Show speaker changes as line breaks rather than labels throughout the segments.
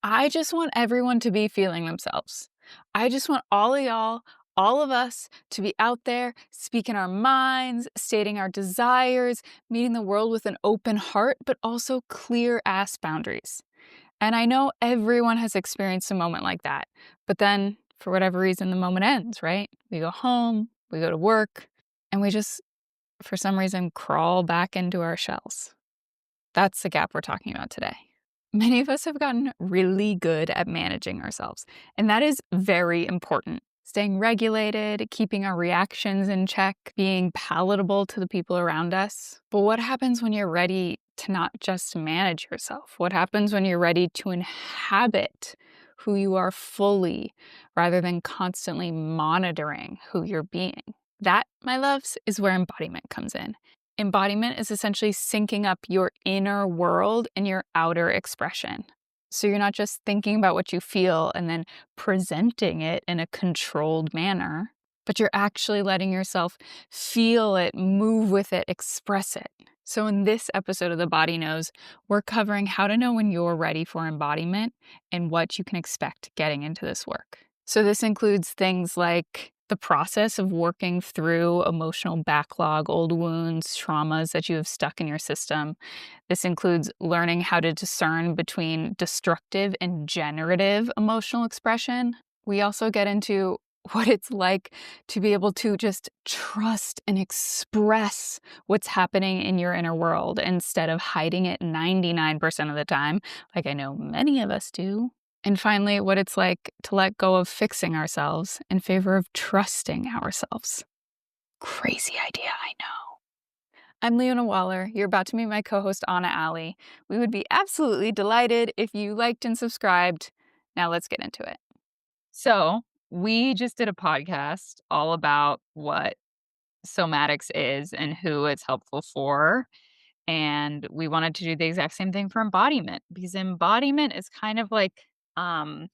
I just want everyone to be feeling themselves. I just want all of y'all, all of us to be out there speaking our minds, stating our desires, meeting the world with an open heart, but also clear ass boundaries. And I know everyone has experienced a moment like that, but then for whatever reason, the moment ends, right? We go home, we go to work, and we just, for some reason, crawl back into our shells. That's the gap we're talking about today. Many of us have gotten really good at managing ourselves, and that is very important. Staying regulated, keeping our reactions in check, being palatable to the people around us. But what happens when you're ready to not just manage yourself? What happens when you're ready to inhabit who you are fully rather than constantly monitoring who you're being? That, my loves, is where embodiment comes in. Embodiment is essentially syncing up your inner world and your outer expression. So you're not just thinking about what you feel and then presenting it in a controlled manner, but you're actually letting yourself feel it, move with it, express it. So in this episode of The Body Knows, we're covering how to know when you're ready for embodiment and what you can expect getting into this work. So this includes things like the process of working through emotional backlog, old wounds, traumas that you have stuck in your system. This includes learning how to discern between destructive and generative emotional expression. We also get into what it's like to be able to just trust and express what's happening in your inner world instead of hiding it 99% of the time, like I know many of us do. And finally, what it's like to let go of fixing ourselves in favor of trusting ourselves. Crazy idea, I know. I'm Leona Waller. You're about to meet my co-host, Anna Alley. We would be absolutely delighted if you liked and subscribed. Now let's get into it. So we just did a podcast all about what somatics is and who it's helpful for. And we wanted to do the exact same thing for embodiment because embodiment is kind of like um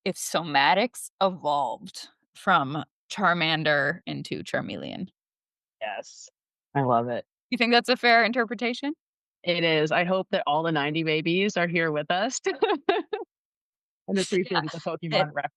if somatics evolved from Charmander into Charmeleon.
Yes. I love it.
You think that's a fair interpretation?
It is. I hope that all the 90 babies are here with us and
Yeah.
appreciated the
Eh,
Pokemon reference.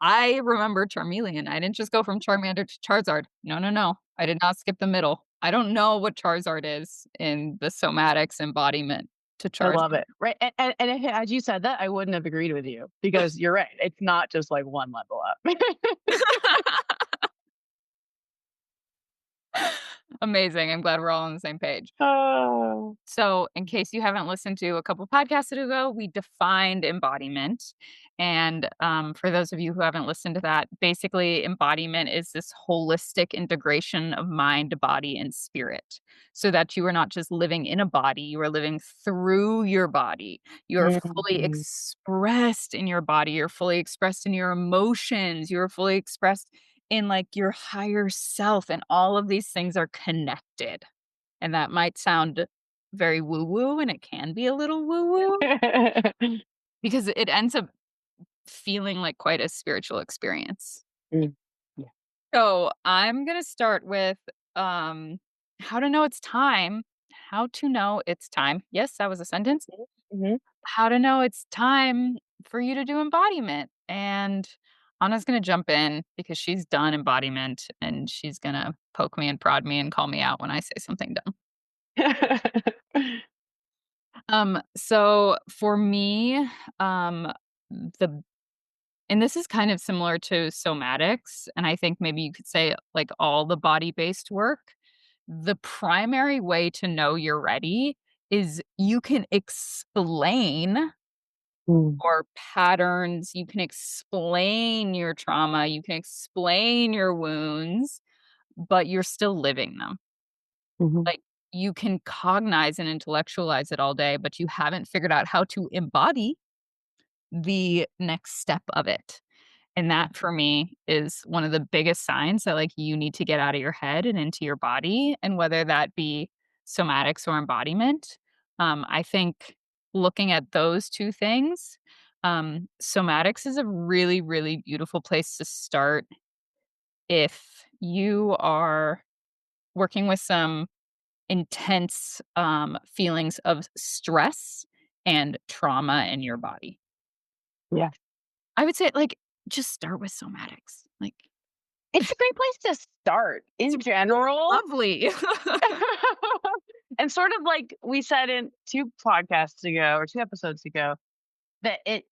I remember Charmeleon. I didn't just go from Charmander to Charizard. No, no, no. I did not skip the middle. I don't know what Charizard is in the somatics embodiment to
I love
Charizard.
it. Right. And if, had you said that, I wouldn't have agreed with you because you're right. It's not just like one level up.
Amazing. I'm glad we're all on the same page.
Oh.
So, in case you haven't listened to a couple podcasts ago, we defined embodiment. And for those of you who haven't listened to that, basically, embodiment is this holistic integration of mind, body, and spirit so that you are not just living in a body, you are living through your body. You are fully
Mhm.
expressed in your body, you're fully expressed in your emotions, you're fully expressed in like your higher self. And all of these things are connected. And that might sound very woo woo, and it can be a little woo woo because it ends up feeling like quite a spiritual experience.
Mm. Yeah.
So I'm going to start with um, how to know it's time. How to know it's time. Yes, that was a sentence.
Mhm.
How to know it's time for you to do embodiment. And Anna's going to jump in because she's done embodiment and she's going to poke me and prod me and call me out when I say something dumb. So for me, um, the and this is kind of similar to somatics, and I think maybe you could say like all the body-based work. The primary way to know you're ready is you can explain
Mm.
your patterns, you can explain your trauma, you can explain your wounds, but you're still living them.
Mhm.
Like, you can cognize and intellectualize it all day, but you haven't figured out how to embody the next step of it. And that for me is one of the biggest signs that like you need to get out of your head and into your body. And whether that be somatics or embodiment, I think looking at those two things, somatics is a really, really beautiful place to start if you are working with some intense feelings of stress and trauma in your body.
Yeah.
I would say, like, just start with somatics. Like,
It's a great place to start
it's
in general.
lovely.
And sort of like we said in 2 podcasts ago or 2 episodes ago, that it,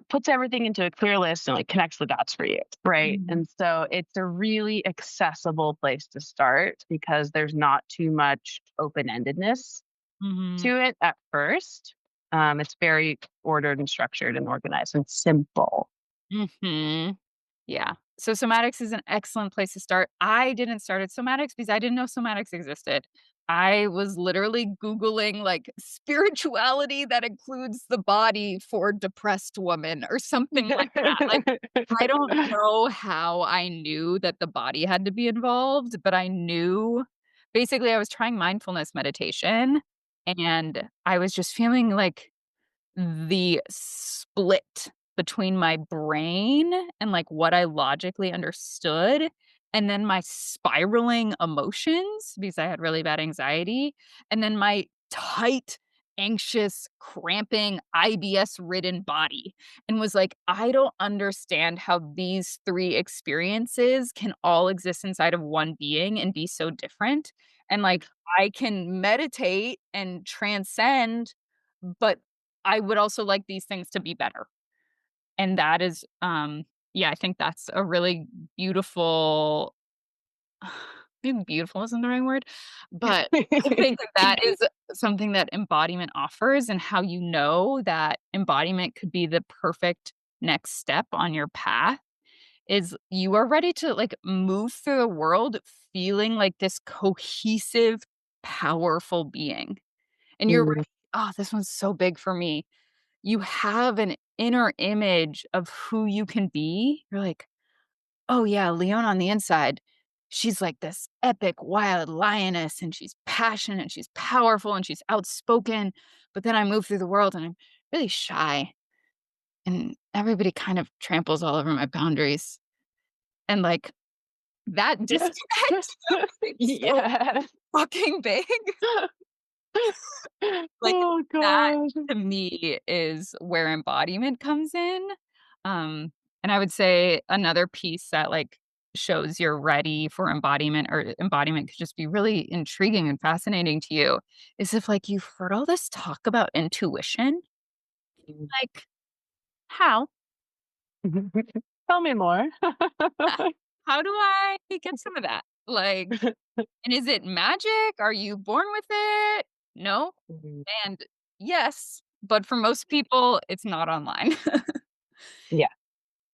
puts everything into a clear list and, like, connects the dots for you, right?
Mhm.
And so it's a really accessible place to start because there's not too much open-endedness
Mhm.
to it at first. It's very ordered and structured and organized and simple.
Mhm. Yeah. So somatics is an excellent place to start. I didn't start at somatics because I didn't know somatics existed. I was literally Googling like spirituality that includes the body for depressed woman or something like that. Like, I don't know how I knew that the body had to be involved, but I knew basically I was trying mindfulness meditation and I was just feeling like the split between my brain and, like, what I logically understood, and then my spiraling emotions, because I had really bad anxiety, and then my tight, anxious, cramping, IBS-ridden body, and was like, "I don't understand how these 3 experiences can all exist inside of one being and be so different, and, like, I can meditate and transcend, but I would also like these things to be better." And that is, yeah, I think that's a really beautiful maybe beautiful isn't the right word, but I think that that is something that embodiment offers and how you know that embodiment could be the perfect next step on your path is you are ready to, like, move through the world feeling like this cohesive, powerful being. And you're
Mm,
right. Oh, this one's so big for me. You have an inner image of who you can be. You're like, "Oh, yeah, Leona on the inside, she's like this epic wild lioness, and she's passionate, and she's powerful, and she's outspoken." But then I move through the world, and I'm really shy, and everybody kind of tramples all over my boundaries. And, like, that disconnect is so
yeah.
fucking big. Like,
Oh
that
gosh.
to me is where embodiment comes in, um, and I would say another piece that, like, shows you're ready for embodiment or embodiment could just be really intriguing and fascinating to you, is if, like, you've heard all this talk about intuition, like, how?
Tell me more.
How do I get some of that? Like, and is it magic? Are you born with it? No?
Mhm.
And yes, but for most people, it's not online.
Yeah.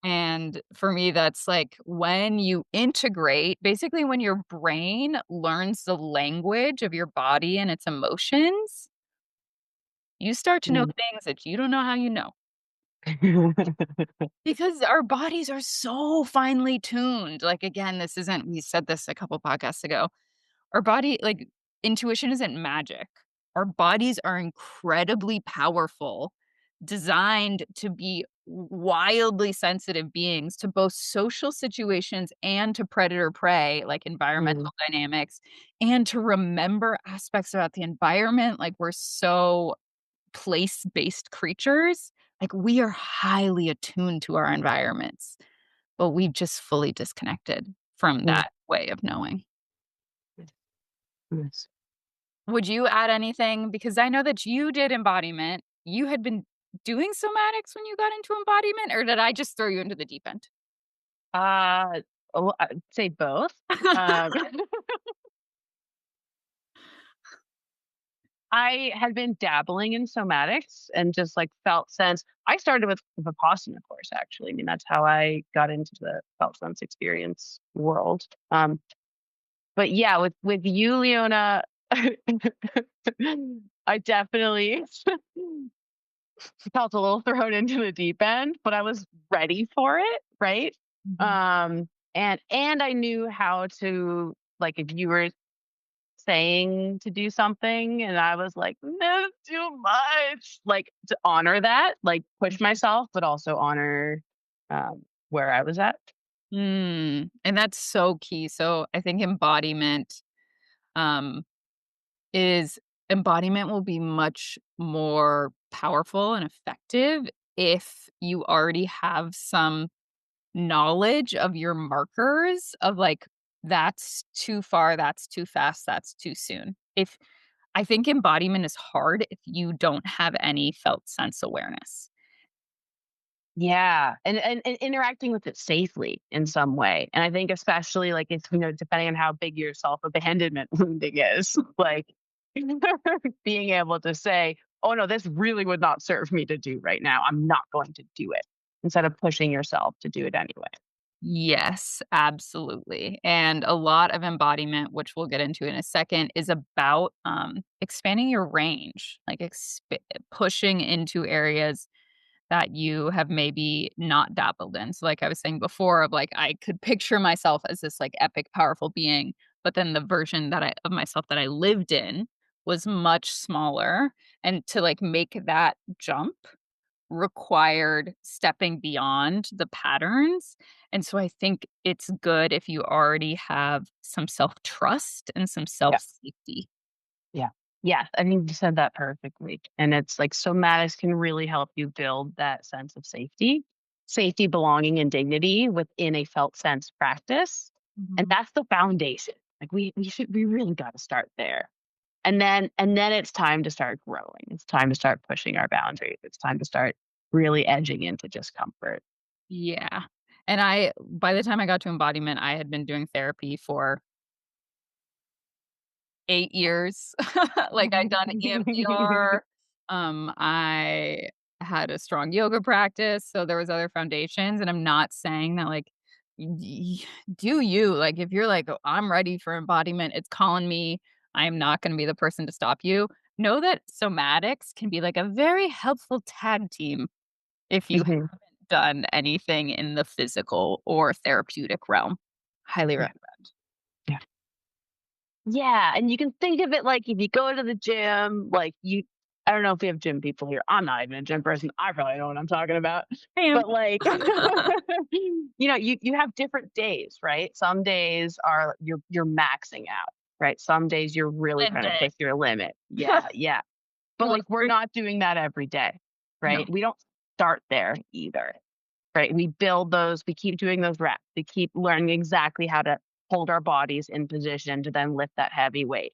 And for me, that's like when you integrate, basically, when your brain learns the language of your body and its emotions, you start to know
Mm.
things that you don't know how you know. Because our bodies are so finely tuned. Like, again, this isn't, we said this a couple podcasts ago. Our body, like, intuition isn't magic. Our bodies are incredibly powerful, designed to be wildly sensitive beings to both social situations and to predator prey, like
Mm,
environmental dynamics, and to remember aspects about the environment. Like, we're so place based creatures. Like, we are highly attuned to our environments, but we've just fully disconnected from
mm,
that way of knowing.
yes.
Would you add anything? Because I know that you did embodiment. You had been doing somatics when you got into embodiment, or did I just throw you into the deep end?
Uh, I'd say both. Um, I had been dabbling in somatics and just like felt sense. I started with Vipassana course actually. I mean, that's how I got into the felt sense experience world. But yeah, with you, Leona, I definitely felt a little thrown into the deep end, but I was ready for it, right?
Mhm.
And I knew how to, like, if you were saying to do something and I was like, "No, too much," like, to honor that, like, push myself, but also honor, where I was at.
And that's so key. So I think embodiment, um, is embodiment will be much more powerful and effective if you already have some knowledge of your markers of, like, that's too far, that's too fast, that's too soon. If I think embodiment is hard if you don't have any felt sense awareness.
Yeah, and interacting with it safely in some way, and I think especially, like, it's, depending on how big your self-abandonment wounding is, like, being able to say, "Oh, no, this really would not serve me to do right now. I'm not going to do it," instead of pushing yourself to do it anyway.
Yes, absolutely. And a lot of embodiment, which we'll get into in a second, is about expanding your range, like pushing into areas that you have maybe not dabbled in. So, like I was saying before, of like I could picture myself as this like epic, powerful being, but then the version that I of myself that I lived in was much smaller. And to like make that jump required stepping beyond the patterns. And so I think it's good if you already have some self-trust and some
Yeah,
self-safety.
yeah. Yeah, I think you said that perfectly, and it's like somatics can really help you build that sense of safety, belonging, and dignity within a felt sense practice, and
Mhm.
that's the foundation. Like, we really gotta start there. And then it's time to start growing. It's time to start pushing our boundaries. It's time to start really edging into just comfort.
Yeah. And I by the time I got to embodiment, I had been doing therapy for 8 years. Like, I'd done EMDR, I had a strong yoga practice, so there was other foundations, and I'm not saying that, like, y do you, like, if you're like, "Oh, I'm ready for embodiment, it's calling me, I am not gonna be the person to stop you." Know that somatics can be, like, a very helpful tag team if you
Mhm.
haven't done anything in the physical or therapeutic realm. Highly
Yeah.
recommend.
Yeah. Yeah, and you can think of it like if you go to the gym, like I don't know if we have gym people here. I'm not even a gym person. I probably know what I'm talking about.
Bam.
But like you have different days, right? Some days are you're maxing out, right? Some days you're really trying to
Today.
push your limit. Yeah, yeah. But
Most
like we're not doing that every day,
No.
right? We don't start there either. Right? We build those, we keep doing those reps. We keep learning exactly how to hold our bodies in position to then lift that heavy weight.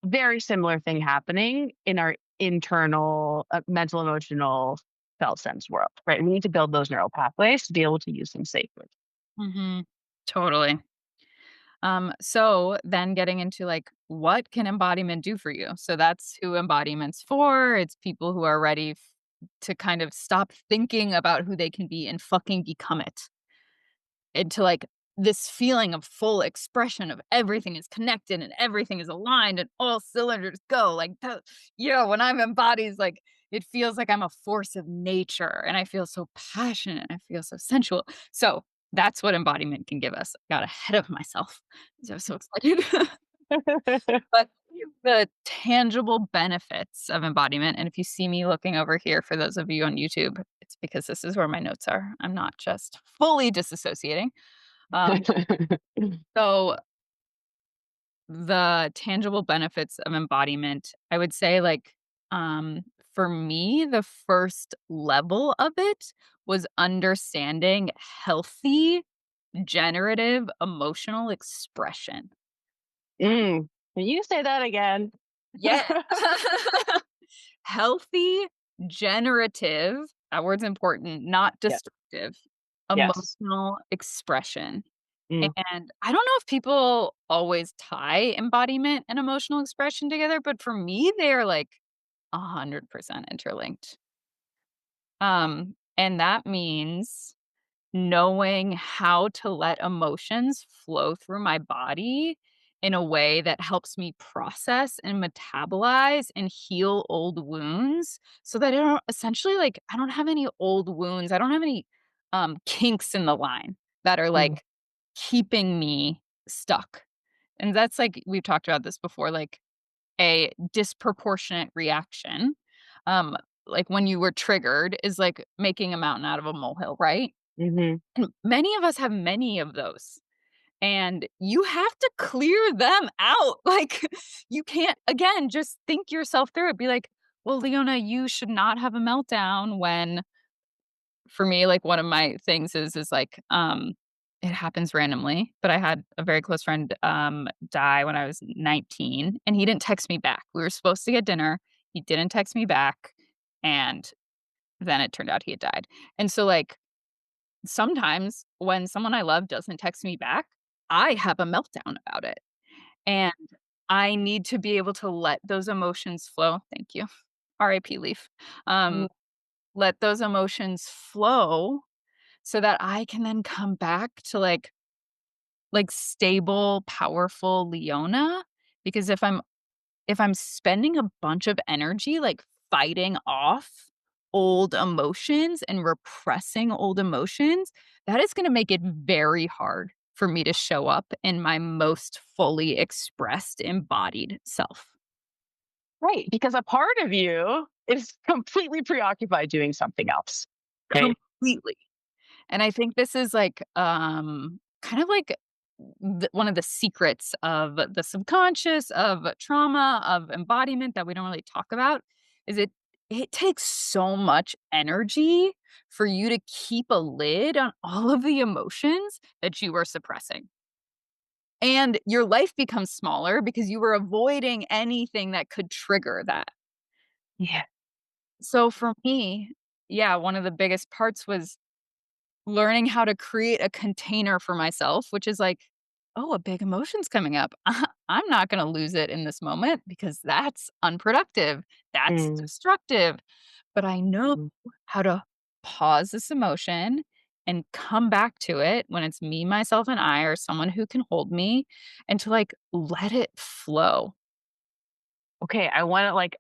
Very similar thing happening in our internal mental, emotional, felt sense world, right? We need to build those neural pathways to be able to use them safely.
Mhm. Totally. So then getting into like what can embodiment do for you? So that's who embodiment's for. It's people who are ready to kind of stop thinking about who they can be and fucking become it. Into like this feeling of full expression of everything is connected and everything is aligned and all cylinders go like that. When I'm embodied, like it feels like I'm a force of nature and I feel so passionate. I feel so sensual. So that's what embodiment can give us. I got ahead of myself. So I'm so excited. But the tangible benefits of embodiment, and if you see me looking over here, for those of you on YouTube, it's because this is where my notes are. I'm not just fully disassociating. Um, so the tangible benefits of embodiment, I would say like um for me, the first level of it was understanding healthy generative emotional expression.
Can you say that again?
Yeah. Healthy generative, that word's important, not
Yes.
destructive,
Yes.
emotional expression.
Mm,
And I don't know if people always tie embodiment and emotional expression together, but for me, they are like 100% interlinked. And that means knowing how to let emotions flow through my body in a way that helps me process and metabolize and heal old wounds so that I don't essentially like I don't have any old wounds. I don't have any kinks in the line that are
mhm,
like keeping me stuck. And that's like we've talked about this before, like a disproportionate reaction. Um, like when you were triggered is like making a mountain out of a molehill, right?
mhm,
And many of us have many of those. and you have to clear them out. Like, you can't, again, just think yourself through it. Be like, well, Leona, you should not have a meltdown when, for me, like, one of my things is like, it happens randomly, but I had a very close friend, die when I was 19, and he didn't text me back. We were supposed to get dinner. He didn't text me back, and then it turned out he had died. And so, like, sometimes when someone I love doesn't text me back, I have a meltdown about it, and I need to be able to let those emotions flow. Thank you. RIP Leaf.
Mm.
Um, let those emotions flow so that I can then come back to, like, stable, powerful Leona, because if I'm spending a bunch of energy, like, fighting off old emotions and repressing old emotions, that is gonna make it very hard for me to show up in my most fully expressed, embodied self.
Right, because a part of you is completely preoccupied doing something else, right?
Completely. And I think this is like, kind of like one of the secrets of the subconscious, of trauma, of embodiment that we don't really talk about is it takes so much energy for you to keep a lid on all of the emotions that you are suppressing. And your life becomes smaller because you were avoiding anything that could trigger that.
Yeah.
So for me, yeah, one of the biggest parts was learning how to create a container for myself, which is like, "Oh, a big emotion's coming up. I'm not gonna lose it in this moment because that's unproductive. That's
Mm,
destructive." But I know
mm.
how to pause this emotion and come back to it when it's me, myself, and I, or someone who can hold me, and to, like, let it flow.
Okay, I wanna, like,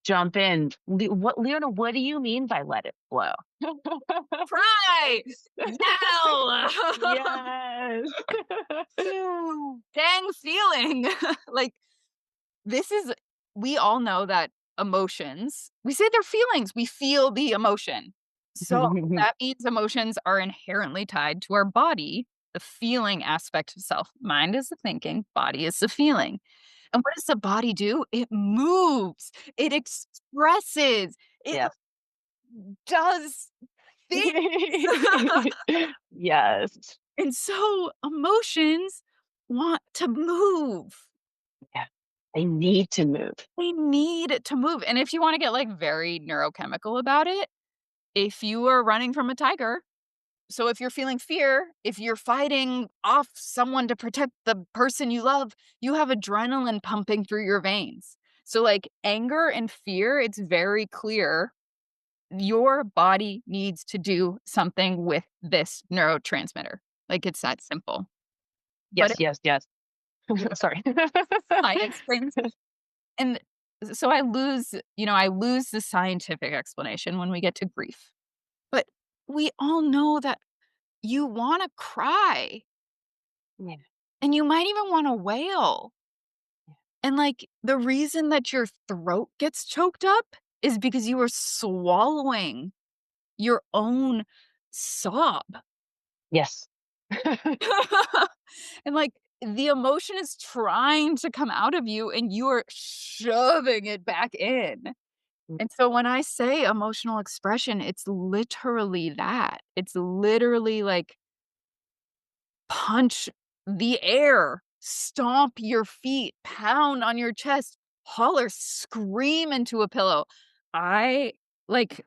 jump in. Leona, what do you mean by let it flow?
Cry! Yell!
Yes.
Dang feeling. Like, this is we all know that emotions we say they're feelings, we feel the emotion. So, that means emotions are inherently tied to our body, the feeling aspect of self. Mind is the thinking, body is the feeling. And what does the body do? It moves, it expresses, it
Yes.
does things.
Yes.
And so, emotions want to move.
Yeah. They need to move.
They need to move, and if you wanna get, like, very neurochemical about it, if you are running from a tiger, so if you're feeling fear, if you're fighting off someone to protect the person you love, you have adrenaline pumping through your veins. So, like, anger and fear, it's very clear your body needs to do something with this neurotransmitter. Like, it's that simple. But
Yes, yes, yes.
if
Sorry.
science brings and so I lose the scientific explanation when we get to grief. But we all know that you wanna cry,
Yeah.
and you might even wanna wail. And, like, the reason that your throat gets choked up is because you are swallowing your own sob.
Yes.
And, like, the emotion is trying to come out of you, and you are shoving it back in. And so when I say emotional expression, it's literally that. It's literally like punch the air, stomp your feet, pound on your chest, holler, scream into a pillow. I like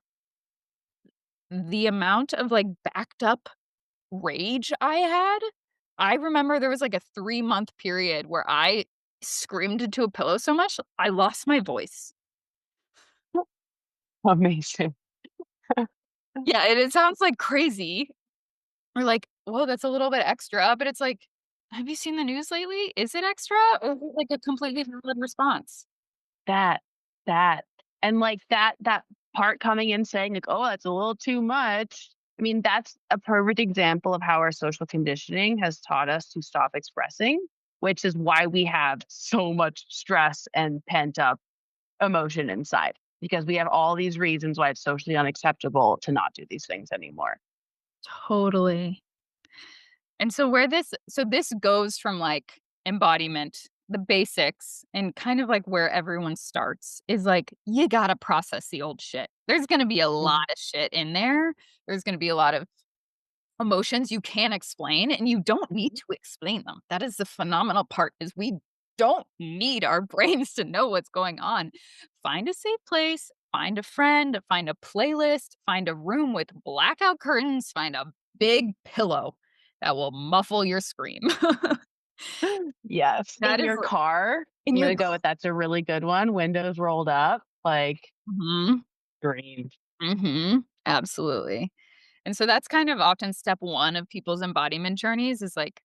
the amount of like backed up rage I had. I remember there was like a 3-month period where I screamed into a pillow so much, I lost my voice.
Amazing.
Yeah, and it sounds like crazy. Or like, "Whoa, that's a little bit extra," but it's like, "Have you seen the news lately? Is it extra or is it like a completely valid response?"
That that and, like, that part coming in saying, like, "Oh, that's a little too much." I mean, that's a perfect example of how our social conditioning has taught us to stop expressing, which is why we have so much stress and pent up emotion inside, because we have all these reasons why it's socially unacceptable to not do these things anymore.
Totally. And so this goes from, like, embodiment, the basics, and kind of like where everyone starts is, like, you gotta process the old shit. There's gonna be a lot
Mhm.
of shit in there. There's gonna be a lot of emotions you can't explain, and you don't need to explain them. That is the phenomenal part is we don't need our brains to know what's going on. Find a safe place, find a friend, find a playlist, find a room with blackout curtains, find a big pillow that will muffle your scream.
Yes,
That
in
is
your car,
in
I'm
your
gonna go with that's a really good one, windows rolled up, like,
Mhm,
dream.
mhm, absolutely. And so that's kind of often step 1 of people's embodiment journeys is like,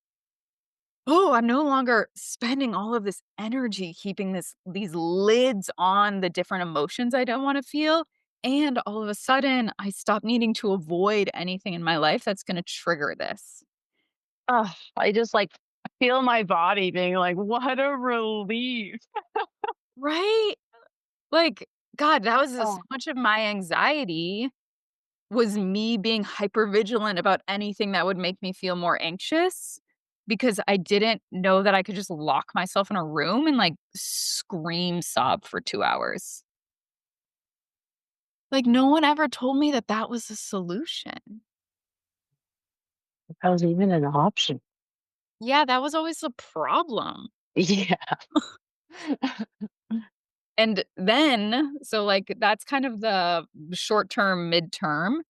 "Oh, I'm no longer spending all of this energy keeping these lids on the different emotions I don't wanna feel, and all of a sudden, I stop needing to avoid anything in my life that's gonna trigger this."
Oh, I just, like, feel my body being like, "What a relief."
Right? Like, God, that was so
Oh,
much of my anxiety was me being hyper vigilant about anything that would make me feel more anxious because I didn't know that I could just lock myself in a room and, like, scream sob for 2 hours. Like, no one ever told me that that was a solution.
that was even an option.
Yeah, that was always the problem.
Yeah.
And then so, like, that's kind of the short term, midterm,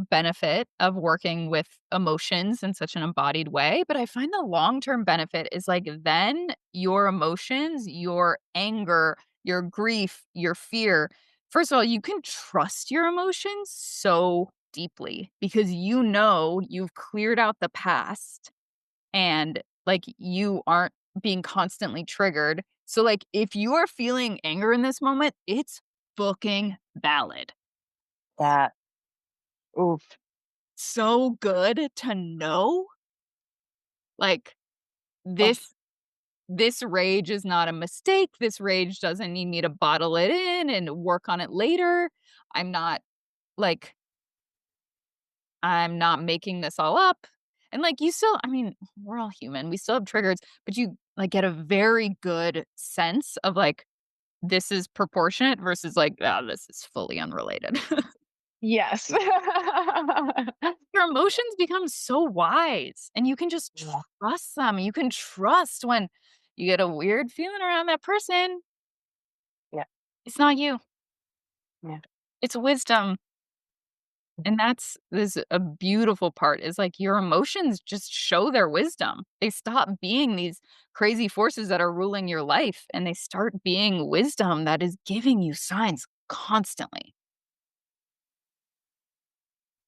benefit of working with emotions in such an embodied way, but I find the long-term benefit is, like, then your emotions, your anger, your grief, your fear first of all, you can trust your emotions so deeply because you know you've cleared out the past and, like, you aren't being constantly triggered. So, like, if you are feeling anger in this moment, it's fucking valid.
That oof.
So good to know, like,
Oh,
this rage is not a mistake, this rage doesn't need me to bottle it in and work on it later. I'm not, like I'm not making this all up. And, like, you still I mean, we're all human, we still have triggers, but you, like, get a very good sense of, like, this is proportionate versus, like, "Ah, this is fully unrelated."
yes.
Your emotions become so wise, and you can just
Yeah,
trust them. You can trust when you get a weird feeling around that person,
yeah,
it's not you,
yeah.
it's wisdom. And that's this a beautiful part is, like, your emotions just show their wisdom. They stop being these crazy forces that are ruling your life, and they start being wisdom that is giving you signs constantly.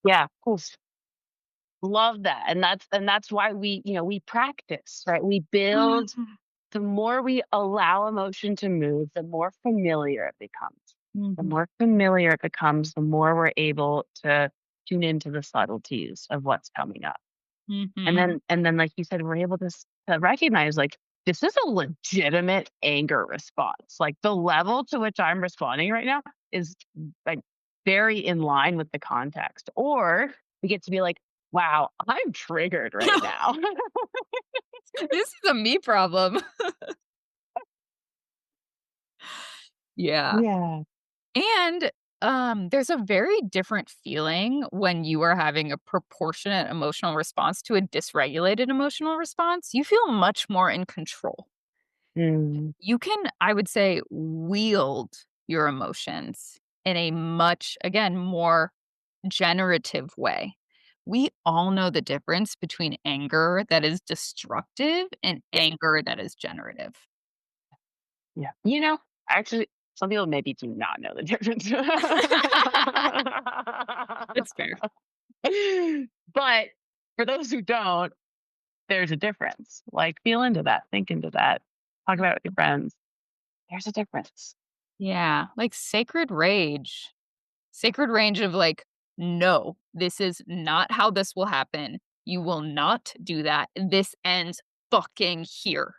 Yeah, cool. Love that, and that's why we practice, right? We build
Mhm,
the more we allow emotion to move, the more familiar it becomes. The
mhm,
more familiar it becomes, the more we're able to tune into the subtleties of what's coming up. And
mhm.
then like you said, we're able to recognize like this is a legitimate anger response. Like the level to which I'm responding right now is like very in line with the context. Or we get to be like, wow, I'm triggered right now.
This is a me problem. Yeah.
Yeah.
And, there's a very different feeling when you are having a proportionate emotional response to a dysregulated emotional response. You feel much more in control.
Mm,
You can, I would say, wield your emotions in a much, again, more generative way. We all know the difference between anger that is destructive and
yeah.
anger that is generative.
Yeah. Actually, some people maybe do not know the difference.
It's fair.
But for those who don't, there's a difference. Like, feel into that, think into that, talk about it with your friends. There's a difference.
Yeah, like sacred rage. Sacred rage of like, "No, this is not how this will happen. You will not do that. This ends fucking here."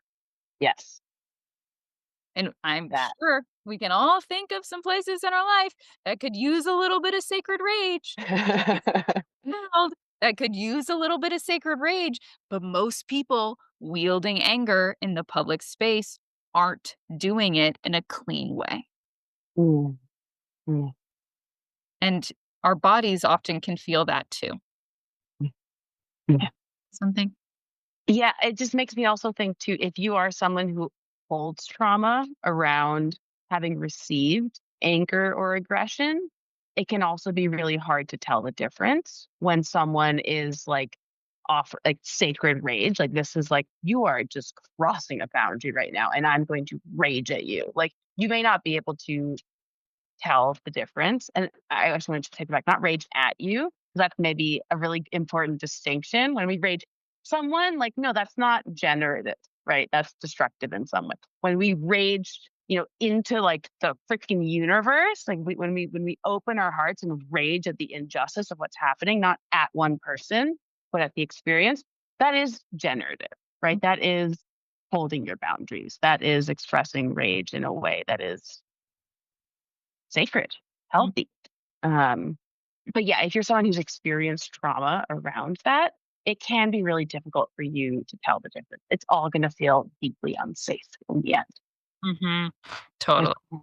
Yes,
And I'm
that.
sure we can all think of some places in our life that could use a little bit of sacred rage. World. that could use a little bit of sacred rage, but most people wielding anger in the public space aren't doing it in a clean way.
Mm, mm,
And our bodies often can feel that too.
mm, mm.
Something.
Yeah, it just makes me also think too, if you are someone who holds trauma around having received anger or aggression, it can also be really hard to tell the difference when someone is like off like sacred rage. Like this is like you are just crossing a boundary right now and I'm going to rage at you. Like you may not be able to tell the difference. And I just wanted to take it back, not rage at you. 'Cause that's maybe a really important distinction. When we rage someone, like, no, that's not generative, right? That's destructive in some way. When we rage, into like the freaking universe, like when we open our hearts and rage at the injustice of what's happening, not at one person, but at the experience, that is generative, right? That is holding your boundaries. That is expressing rage in a way that is sacred,
Mhm.
healthy. Um, but yeah, if you're someone who's experienced trauma around that, it can be really difficult for you to tell the difference. It's all going to feel deeply unsafe in the end.
Mhm.
I
Totally.
put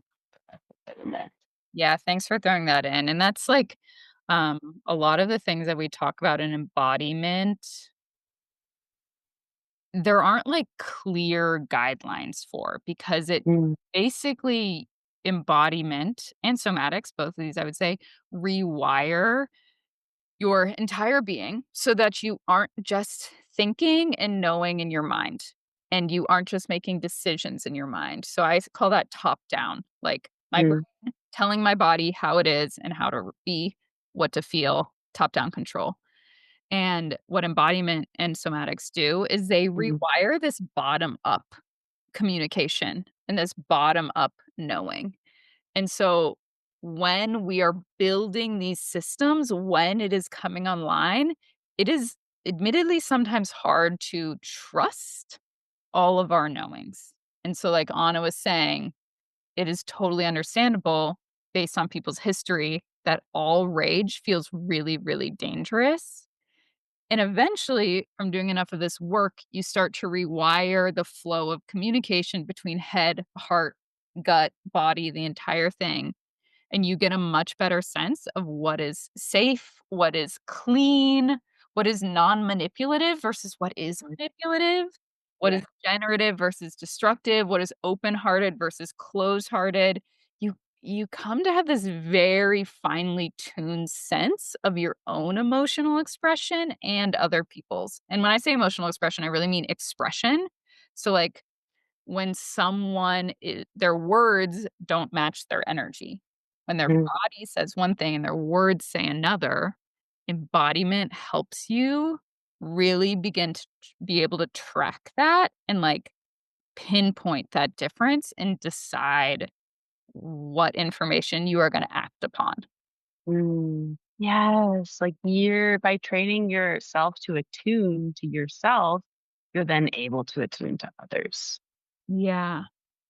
that in there.
Yeah, thanks for throwing that in, and that's, like, um, a lot of the things that we talk about in embodiment, there aren't, like, clear guidelines for because it
Mm,
basically embodiment and somatics, both of these, I would say, rewire your entire being so that you aren't just thinking and knowing in your mind, and you aren't just making decisions in your mind. So call that top down, like, my
mm,
telling my body how it is and how to be, what to feel, top down control. And what embodiment and somatics do is they
mm,
rewire this bottom up communication and this bottom up knowing. And so when we are building these systems, when it is coming online, it is admittedly sometimes hard to trust all of our knowings. And so, like Anna was saying, it is totally understandable based on people's history that all rage feels really, really dangerous. And eventually, from doing enough of this work, you start to rewire the flow of communication between head, heart, gut, body, the entire thing. And you get a much better sense of what is safe, what is clean, what is non manipulative versus what is
mm.
manipulative, what
Yeah.
is generative versus destructive, what is open hearted versus closed hearted. You come to have this very finely tuned sense of your own emotional expression and other people's. And when I say emotional expression, I really mean expression. So, like, when their words don't match their energy. When their
Mm,
body says one thing and their words say another, embodiment helps you really begin to be able to track that and, like, pinpoint that difference and decide what information you are gonna act upon.
mm. Yes, like you're by training yourself to attune to yourself, you're then able to attune to others.
Yeah.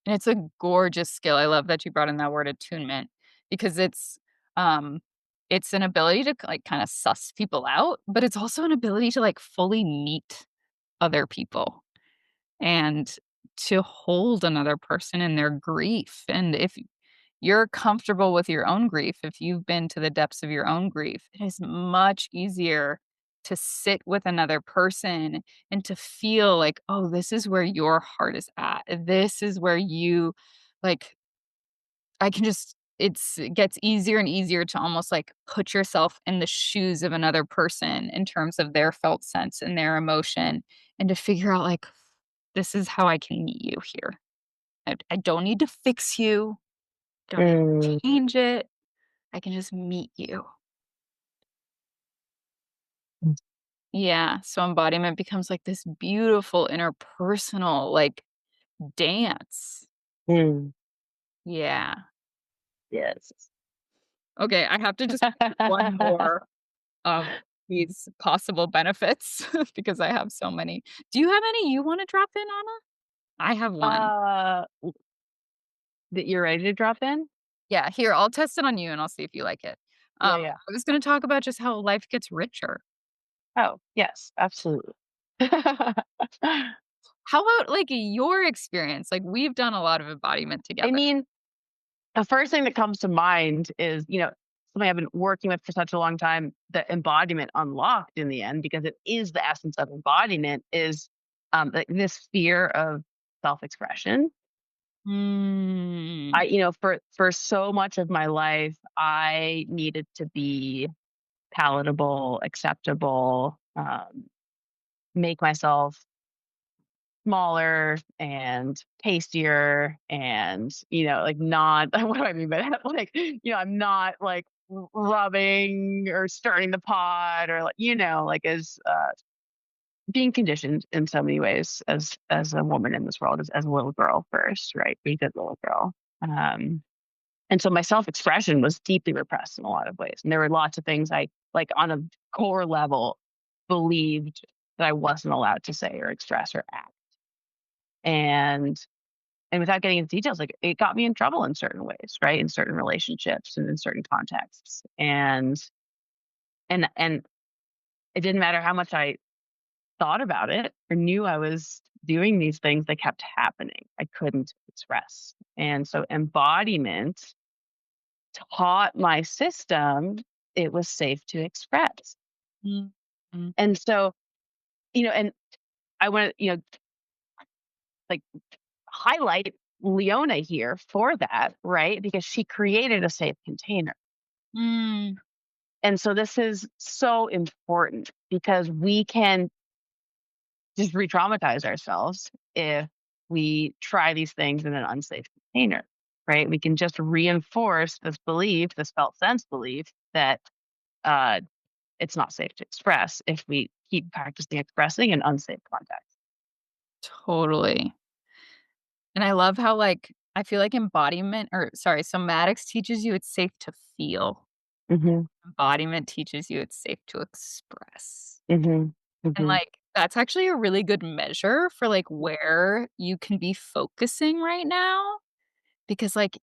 And it's a gorgeous skill. I love that you brought in that word attunement because um it's an ability to like kind of suss people out, but it's also an ability to like fully meet other people and to hold another person in their grief. And if you're comfortable with your own grief, if you've been to the depths of your own grief, it is much easier to sit with another person and to feel like, oh, this is where your heart is at. This is where you like, I can just, it gets easier and easier to almost like put yourself in the shoes of another person in terms of their felt sense and their emotion and to figure out like, this is how I can meet you here. I don't need to fix you. Don't need to
Mm,
change it. I can just meet you. Yeah, so embodiment becomes like this beautiful interpersonal, like, dance.
mm.
Yeah.
Yes.
Okay, I have to just one more of these possible benefits because I have so many. Do you have any you wanna drop in, Anna? I have one.
uh, that you're ready to drop in?
Yeah, here, I'll test it on you and I'll see if you like it.
Yeah, yeah.
I was gonna talk about just how life gets richer.
Oh, yes, absolutely.
How about, like, your experience? Like, we've done a lot of embodiment
I
together.
mean, the first thing that comes to mind is, something I've been working with for such a long time, the embodiment unlocked in the end, because it is the essence of embodiment, is like this fear of self-expression.
Mm.
For so much of my life, I needed to be palatable, acceptable, make myself smaller and tastier and, like not what do I mean by that? Like, I'm not like rubbing or stirring the pot or like, like as being conditioned in so many ways as a woman in this world, as a little girl first, right? Be a good little girl. Um and so my self-expression was deeply repressed in a lot of ways. And there were lots of things I like on a core level believed that I wasn't allowed to say or express or act. And without getting into details, like it got me in trouble in certain ways, right? In certain relationships and in certain contexts. And it didn't matter how much I thought about it or knew I was doing these things, they kept happening. I couldn't express. And so embodiment taught my system it was safe to express.
Mm. Mm.
And so, and I want to, like highlight Leona here for that, right? Because she created a safe container.
Mm.
And so this is so important because we can just re traumatize ourselves if we try these things in an unsafe container, right? We can just reinforce this belief, this felt sense belief that uh, it's not safe to express if we keep practicing expressing in unsafe contexts.
Totally. And I love how, like, I feel like embodiment or sorry, somatics teaches you it's safe to feel.
Mhm,
Embodiment teaches you it's safe to express.
mhm,
And,
mhm,
like, that's actually a really good measure for, like, where you can be focusing right now because, like,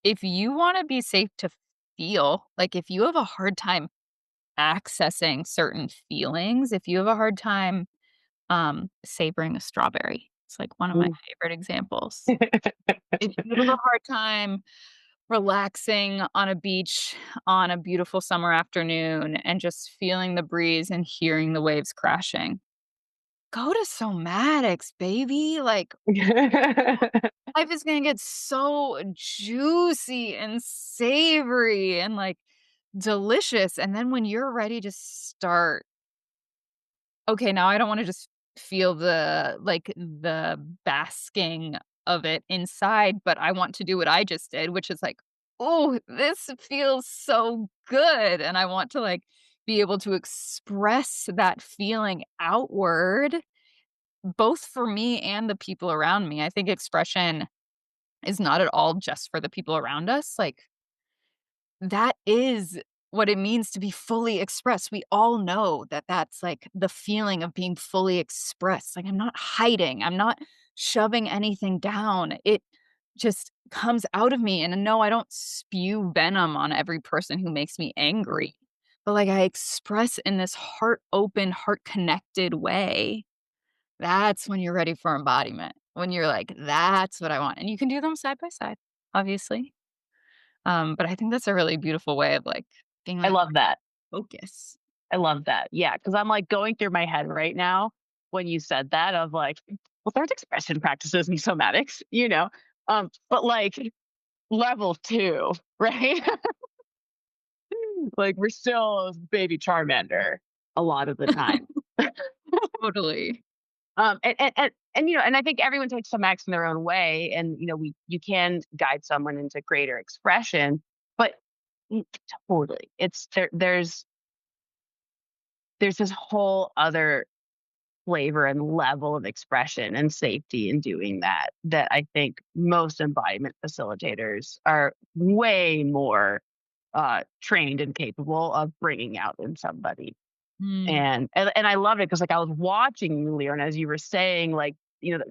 if you wanna be safe to feel, like, if you have a hard time accessing certain feelings, if you have a hard time, savoring a strawberry, it's, like, one of my
mm.
favorite examples. If you have a hard time relaxing on a beach on a beautiful summer afternoon and just feeling the breeze and hearing the waves crashing, go to somatics, baby, like, life is gonna get so juicy and savory and, like, delicious, and then when you're ready to start, "Okay, now I don't wanna just feel the basking of it inside, but I want to do what I just did," which is like, "Oh, this feels so good," and I want to, like, be able to express that feeling outward, both for me and the people around me. I think expression is not at all just for the people around us, like, that is what it means to be fully expressed. We all know that that's, like, the feeling of being fully expressed. Like, I'm not hiding, I'm not shoving anything down. It just comes out of me, and no, I don't spew venom on every person who makes me angry, but, like, I express in this heart open, heart connected way. That's when you're ready for embodiment, when you're like, "That's what I want," and you can do them side by side, obviously. But I think that's a really beautiful way of, like, being
I
like,
love that.
focus.
I love that. Yeah, because I'm like going through my head right now when you said that of like, well, there's expression practices and somatics, but like level two, right? Like we're still baby Charmander a lot of the time.
Totally.
And I think everyone takes some acts in their own way, and you can guide someone into greater expression, but mm, totally, it's there. There's this whole other flavor and level of expression and safety in doing that I think most embodiment facilitators are way more trained and capable of bringing out in somebody.
Mm.
And I love it because like I was watching you, Leon, as you were saying, like,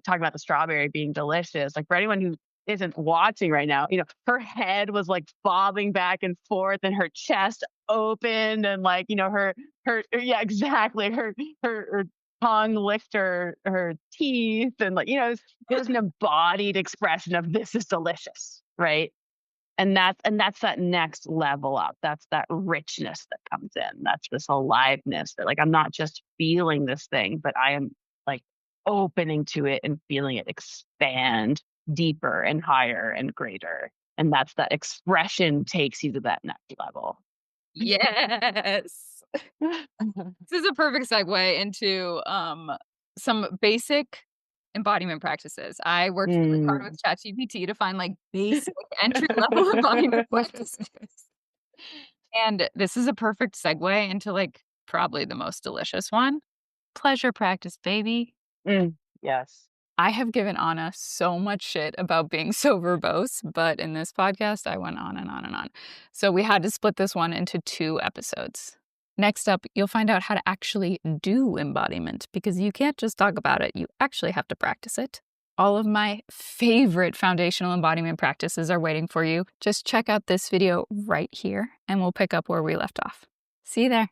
talking about the strawberry being delicious. Like for anyone who isn't watching right now, her head was like bobbing back and forth and her chest opened and like, yeah, exactly. Her tongue licked her teeth and like, it was an embodied expression of this is delicious, right? And that's that next level up. That's that richness that comes in. That's this aliveness that like I'm not just feeling this thing, but I am like opening to it and feeling it expand deeper and higher and greater. And that's that expression takes you to that next level.
Yes. This is a perfect segue into, some basic embodiment practices. I worked really hard with
Mm.
ChatGPT to find, like, basic entry level embodiment practices. And this is a perfect segue into, like, probably the most delicious one, pleasure practice, baby.
Yes.
I have given Anna so much shit about being so verbose, but in this podcast, I went on and on and on. So we had to split this one into 2 episodes. Next up, you'll find out how to actually do embodiment because you can't just talk about it, you actually have to practice it. All of my favorite foundational embodiment practices are waiting for you. Just check out this video right here, and we'll pick up where we left off. See you there.